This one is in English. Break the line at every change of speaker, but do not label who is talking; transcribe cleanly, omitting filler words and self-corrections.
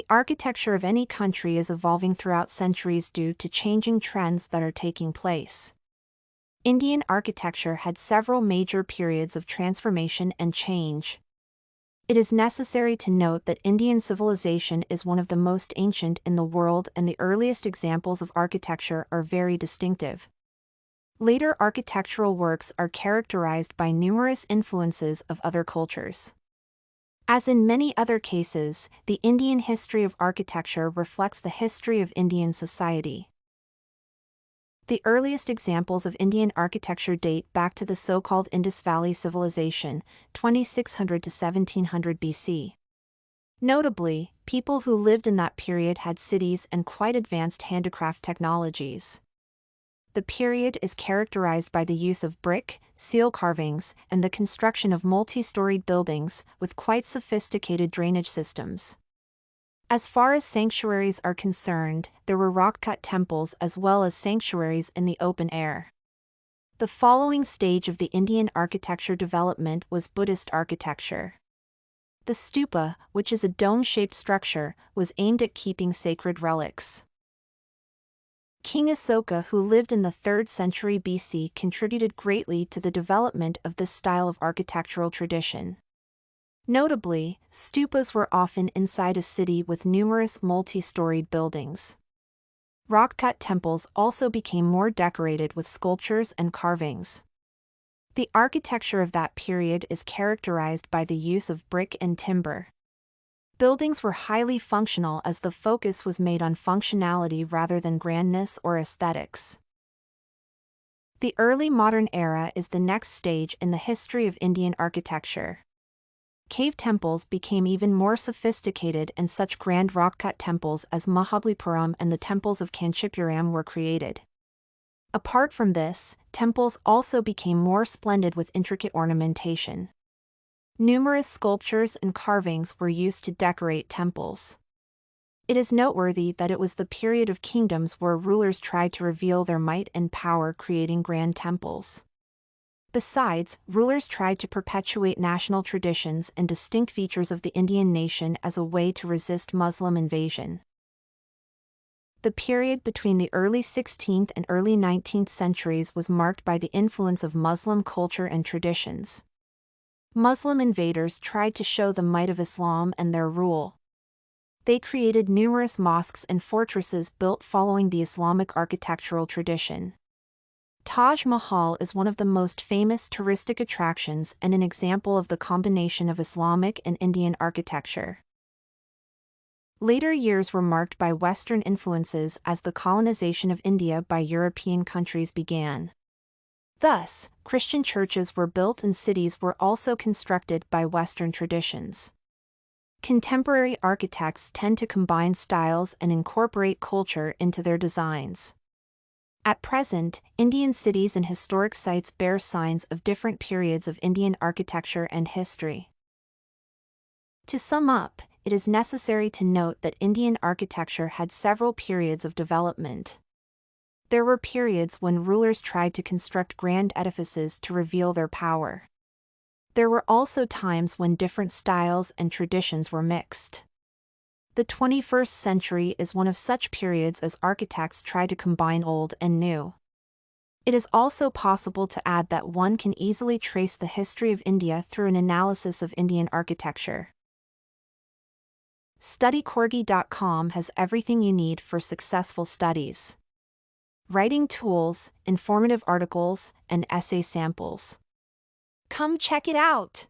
architecture of any country is evolving throughout centuries due to changing trends that are taking place. Indian architecture had several major periods of transformation and change. It is necessary to note that Indian civilization is one of the most ancient in the world, and the earliest examples of architecture are very distinctive. Later architectural works are characterized by numerous influences of other cultures. As in many other cases, the Indian history of architecture reflects the history of Indian society. The earliest examples of Indian architecture date back to the so-called Indus Valley Civilization, 2600 to 1700 BC. Notably, people who lived in that period had cities and quite advanced handicraft technologies. The period is characterized by the use of brick, seal carvings, and the construction of multi-storied buildings with quite sophisticated drainage systems. As far as sanctuaries are concerned, there were rock-cut temples as well as sanctuaries in the open air. The following stage of the Indian architecture development was Buddhist architecture. The stupa, which is a dome-shaped structure, was aimed at keeping sacred relics. King Asoka, who lived in the 3rd century BC, contributed greatly to the development of this style of architectural tradition. Notably, stupas were often inside a city with numerous multi-storied buildings. Rock-cut temples also became more decorated with sculptures and carvings. The architecture of that period is characterized by the use of brick and timber. Buildings were highly functional as the focus was made on functionality rather than grandness or aesthetics. The early modern era is the next stage in the history of Indian architecture. Cave temples became even more sophisticated, and such grand rock-cut temples as Mahabalipuram and the temples of Kanchipuram were created. Apart from this, temples also became more splendid with intricate ornamentation. Numerous sculptures and carvings were used to decorate temples. It is noteworthy that it was the period of kingdoms where rulers tried to reveal their might and power, creating grand temples. Besides, rulers tried to perpetuate national traditions and distinct features of the Indian nation as a way to resist Muslim invasion. The period between the early 16th and early 19th centuries was marked by the influence of Muslim culture and traditions. Muslim invaders tried to show the might of Islam and their rule. They created numerous mosques and fortresses built following the Islamic architectural tradition. Taj Mahal is one of the most famous touristic attractions and an example of the combination of Islamic and Indian architecture. Later years were marked by Western influences as the colonization of India by European countries began. Thus, Christian churches were built and cities were also constructed by Western traditions. Contemporary architects tend to combine styles and incorporate culture into their designs. At present, Indian cities and historic sites bear signs of different periods of Indian architecture and history. To sum up, it is necessary to note that Indian architecture had several periods of development. There were periods when rulers tried to construct grand edifices to reveal their power. There were also times when different styles and traditions were mixed. The 21st century is one of such periods as architects try to combine old and new. It is also possible to add that one can easily trace the history of India through an analysis of Indian architecture. StudyCorgi.com has everything you need for successful studies. Writing tools, informative articles, and essay samples. Come check it out!